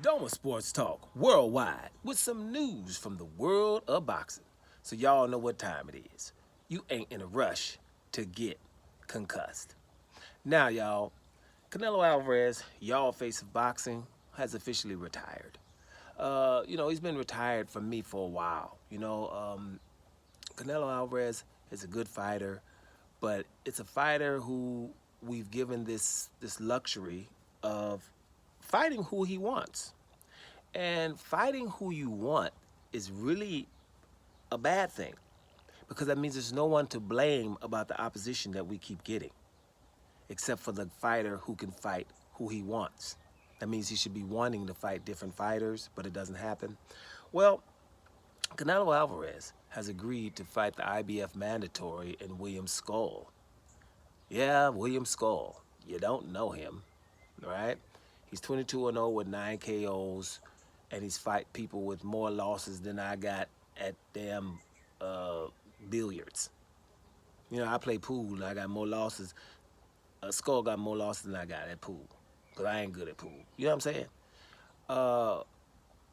Doma Sports Talk worldwide with some news from the world of boxing. So y'all know what time it is. You ain't in a rush to get concussed. Now, y'all, Canelo Alvarez, y'all face of boxing, has officially retired. He's been retired from me for a while. Canelo Alvarez is a good fighter, but it's a fighter who we've given this luxury of fighting who he wants. And fighting who you want is really a bad thing because that means there's no one to blame about the opposition that we keep getting, except for the fighter who can fight who he wants. That means he should be wanting to fight different fighters, but it doesn't happen. Well, Canelo Alvarez has agreed to fight the IBF mandatory in William Scull. Yeah, William Scull. You don't know him, right? He's 22-0 with 9 KOs, and he's fight people with more losses than I got at damn billiards. I play pool, and I got more losses. Skull got more losses than I got at pool, because I ain't good at pool. You know what I'm saying?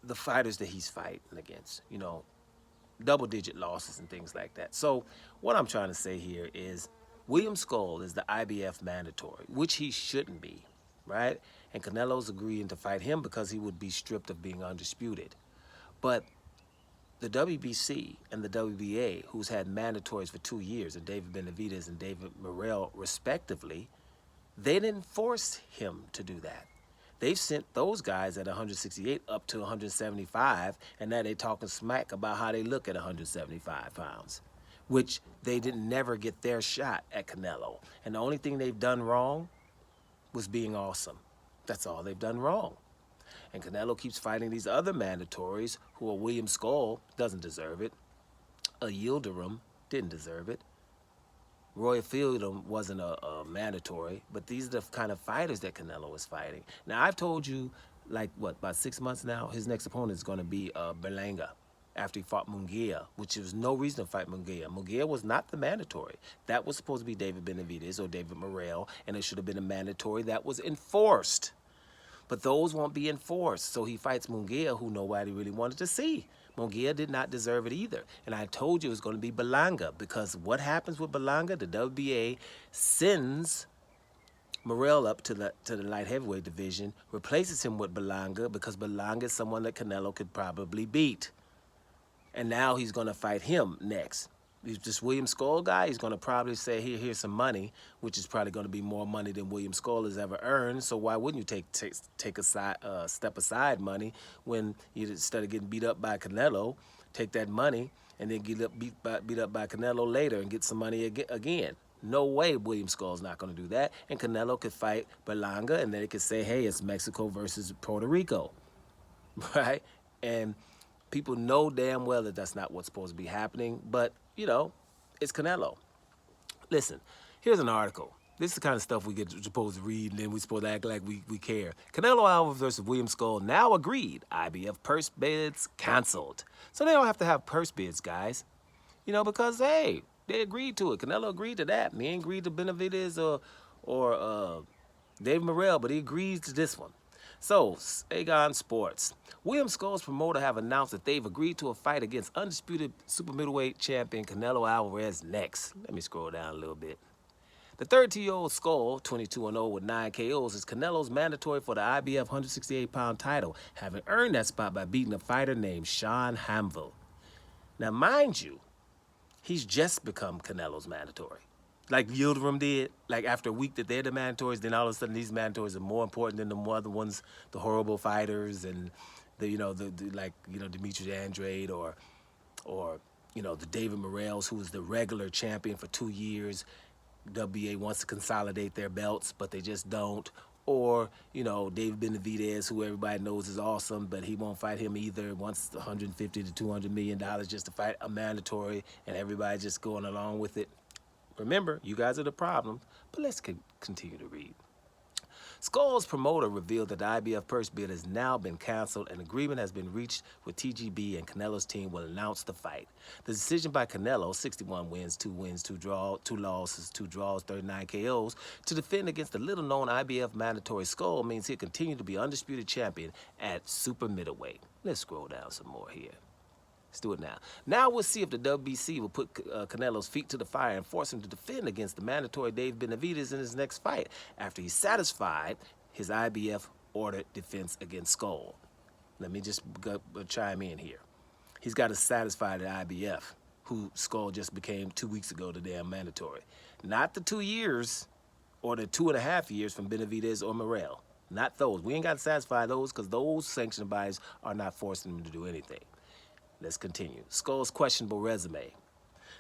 The fighters that he's fighting against, double-digit losses and things like that. So what I'm trying to say here is William Scull is the IBF mandatory, which he shouldn't be, right? And Canelo's agreeing to fight him because he would be stripped of being undisputed. But the WBC and the WBA, who's had mandatories for 2 years, and David Benavidez and David Morrell respectively, they didn't force him to do that. They've sent those guys at 168 up to 175, and now they're talking smack about how they look at 175 pounds, which they didn't never get their shot at Canelo. And the only thing they've done wrong was being awesome. That's all they've done wrong. And Canelo keeps fighting these other mandatories who are William Scull, doesn't deserve it. A Yildirim didn't deserve it. Roy Fielding wasn't a mandatory, but these are the kind of fighters that Canelo is fighting. Now, I've told you, about 6 months now, his next opponent is going to be Berlanga after he fought Munguia, which was no reason to fight Munguia. Munguia was not the mandatory. That was supposed to be David Benavidez or David Morrell, and it should have been a mandatory that was enforced. But those won't be enforced, so he fights Munguia, who nobody really wanted to see. Munguia did not deserve it either. And I told you it was going to be Berlanga, because what happens with Berlanga? The WBA sends Morrell up to the light heavyweight division, replaces him with Berlanga, because Berlanga is someone that Canelo could probably beat. And now he's going to fight him next. This William Scull guy, he's going to probably say, here's some money, which is probably going to be more money than William Scull has ever earned. So why wouldn't you take a step aside money when you, instead of getting beat up by Canelo, take that money and then get beat up by Canelo later and get some money again? No way William Scull's not going to do that. And Canelo could fight Berlanga, and then it could say, hey, it's Mexico versus Puerto Rico, right? And people know damn well that that's not what's supposed to be happening, but it's Canelo. Listen, here's an article. This is the kind of stuff we get supposed to read, and then we're supposed to act like we care. Canelo Alvarez versus William Scull now agreed. IBF purse bids canceled. So they don't have to have purse bids, guys. Because, hey, they agreed to it. Canelo agreed to that. And he ain't agreed to Benavidez or Dave Morrell, but he agrees to this one. So, Aegon Sports. William Scull's promoter have announced that they've agreed to a fight against undisputed super middleweight champion Canelo Alvarez next. Let me scroll down a little bit. The 30-year-old Scull, 22-0 with 9 KOs, is Canelo's mandatory for the IBF 168-pound title, having earned that spot by beating a fighter named Sean Hamville. Now, mind you, he's just become Canelo's mandatory. Like Yildirim did, like after a week that they're the mandatories, then all of a sudden these mandatories are more important than the other ones, the horrible fighters and Demetrius Andrade or the David Morrells, who was the regular champion for 2 years. WBA wants to consolidate their belts, but they just don't. Or, David Benavidez, who everybody knows is awesome, but he won't fight him either. Wants $150 to $200 million just to fight a mandatory, and everybody just going along with it. Remember, you guys are the problem, but let's continue to read. Skull's promoter revealed that the IBF purse bid has now been canceled and agreement has been reached with TGB, and Canelo's team will announce the fight. The decision by Canelo, 61 wins, 2 losses, 2 draws, 39 KOs, to defend against the little-known IBF mandatory Scull means he'll continue to be undisputed champion at super middleweight. Let's scroll down some more here. Let's do it now. Now we'll see if the WBC will put Canelo's feet to the fire and force him to defend against the mandatory Dave Benavidez in his next fight after he's satisfied his IBF ordered defense against Scull. Let me just chime in here. He's got to satisfy the IBF, who Scull just became 2 weeks ago the damn mandatory. Not the 2 years or the 2.5 years from Benavidez or Morrell. Not those. We ain't got to satisfy those because those sanctioned bodies are not forcing him to do anything. Let's continue. Skull's questionable resume.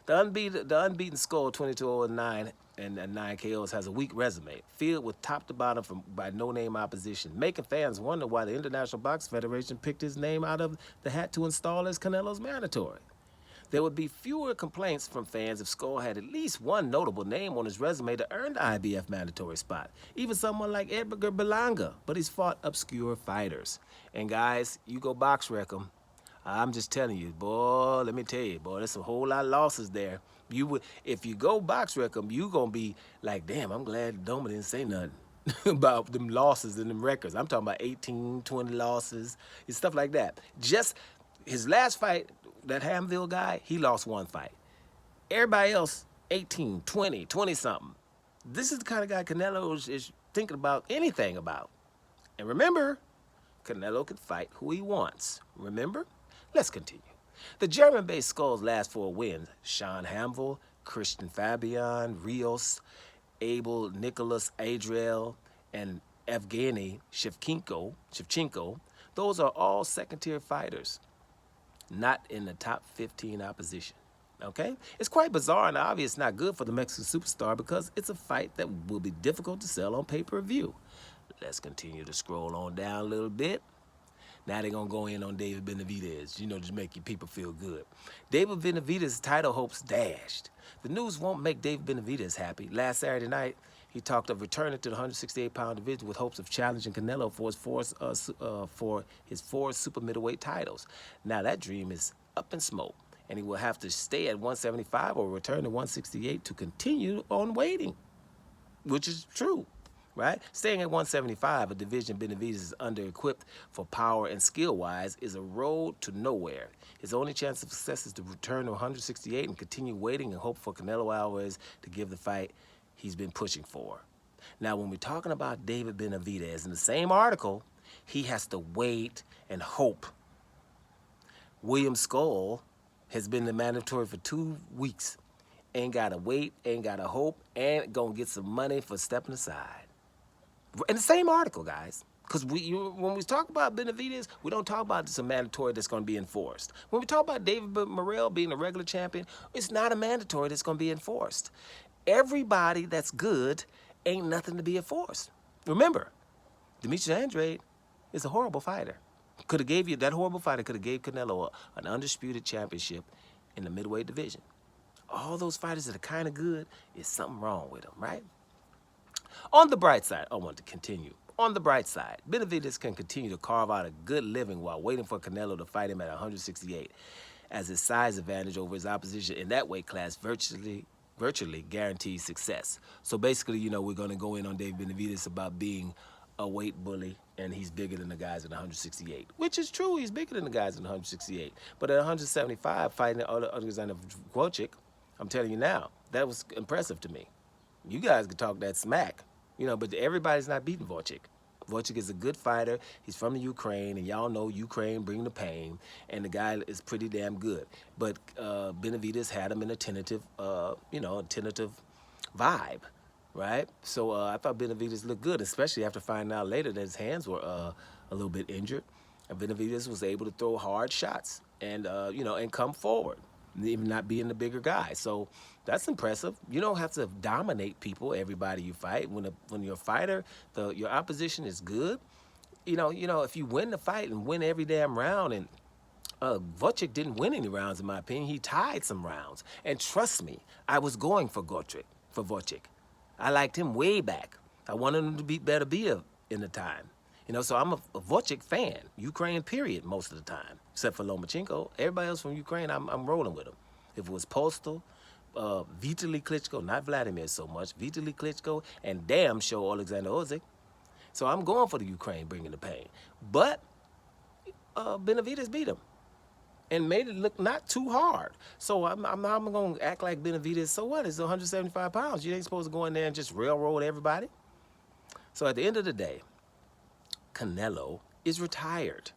The unbeaten Scull, 22-0-9 and 9 KOs, has a weak resume, filled with top to bottom by no-name opposition, making fans wonder why the International Boxing Federation picked his name out of the hat to install as Canelo's mandatory. There would be fewer complaints from fans if Scull had at least one notable name on his resume to earn the IBF mandatory spot. Even someone like Edgar Berlanga, but he's fought obscure fighters. And guys, you go box rec him. I'm just telling you, boy, let me tell you, boy, there's a whole lot of losses there. If you go box rec them, you going to be like, damn, I'm glad Doma didn't say nothing about them losses and them records. I'm talking about 18, 20 losses and stuff like that. Just his last fight, that Hamville guy, he lost 1 fight. Everybody else, 18, 20, 20-something. This is the kind of guy Canelo is thinking about anything about. And remember, Canelo can fight who he wants. Remember? Let's continue. The German-based Skull's last 4 wins, Sean Hamville, Christian Fabian, Rios, Abel Nicholas Adriel, and Evgeny Shevchenko, those are all second-tier fighters, not in the top 15 opposition. Okay? It's quite bizarre and obvious not good for the Mexican superstar because it's a fight that will be difficult to sell on pay-per-view. Let's continue to scroll on down a little bit. Now they're going to go in on David Benavidez, just make you people feel good. David Benavidez's title hopes dashed. The news won't make David Benavidez happy. Last Saturday night, he talked of returning to the 168-pound division with hopes of challenging Canelo for his 4 super middleweight titles. Now that dream is up in smoke, and he will have to stay at 175 or return to 168 to continue on waiting, which is true. Right? Staying at 175, a division Benavidez is under-equipped for power and skill-wise, is a road to nowhere. His only chance of success is to return to 168 and continue waiting and hope for Canelo Alvarez to give the fight he's been pushing for. Now, when we're talking about David Benavidez, in the same article, he has to wait and hope. William Scull has been the mandatory for 2 weeks. Ain't got to wait, ain't got to hope, and gonna get some money for stepping aside. In the same article, guys, because when we talk about Benavidez, we don't talk about this a mandatory that's going to be enforced. When we talk about David Morrell being a regular champion, it's not a mandatory that's going to be enforced. Everybody that's good ain't nothing to be enforced. Remember, Demetrius Andrade is a horrible fighter. That horrible fighter could have gave Canelo an undisputed championship in the middleweight division. All those fighters that are kind of good, is something wrong with them, right? On the bright side, I want to continue. On the bright side, Benavidez can continue to carve out a good living while waiting for Canelo to fight him at 168, as his size advantage over his opposition in that weight class virtually guarantees success. So basically, we're going to go in on Dave Benavidez about being a weight bully, and he's bigger than the guys at 168, which is true. He's bigger than the guys at 168. But at 175, fighting Alexander Wojcik, I'm telling you now, that was impressive to me. You guys can talk that smack, but everybody's not beating Wojcik. Wojcik is a good fighter. He's from the Ukraine, and y'all know Ukraine bring the pain, and the guy is pretty damn good. But Benavidez had him in a tentative vibe, right? So I thought Benavidez looked good, especially after finding out later that his hands were a little bit injured. And Benavidez was able to throw hard shots and come forward, even not being the bigger guy. So that's impressive. You don't have to dominate people, everybody you fight. When you're a fighter, your opposition is good. If you win the fight and win every damn round, and Wojcik didn't win any rounds, in my opinion. He tied some rounds. And trust me, I was going for Wojcik. I liked him way back. I wanted him to be in the time. You know, so I'm a Vucic fan, Ukraine period, most of the time, except for Lomachenko. Everybody else from Ukraine, I'm rolling with them. If it was Postal, Vitaly Klitschko, not Vladimir so much, Vitaly Klitschko, and damn sure Alexander Usyk. So I'm going for the Ukraine bringing the pain. But Benavidez beat him and made it look not too hard. So I'm going to act like Benavidez, so what? It's 175 pounds. You ain't supposed to go in there and just railroad everybody. So at the end of the day, Canelo is retired.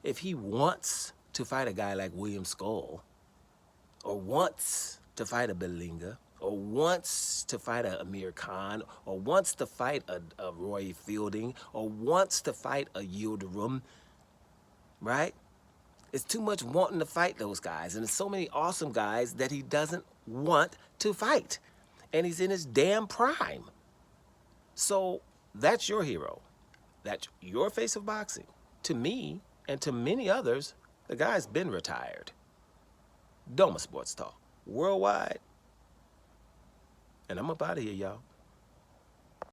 If he wants to fight a guy like William Scull, or wants to fight a Belinga, or wants to fight a Amir Khan, or wants to fight a Roy Fielding, or wants to fight a Yildirim, right? It's too much wanting to fight those guys, and there's so many awesome guys that he doesn't want to fight. And he's in his damn prime. So that's your hero. That's your face of boxing. To me, and to many others, the guy's been retired. Doma Sports Talk, worldwide. And I'm up out of here, y'all.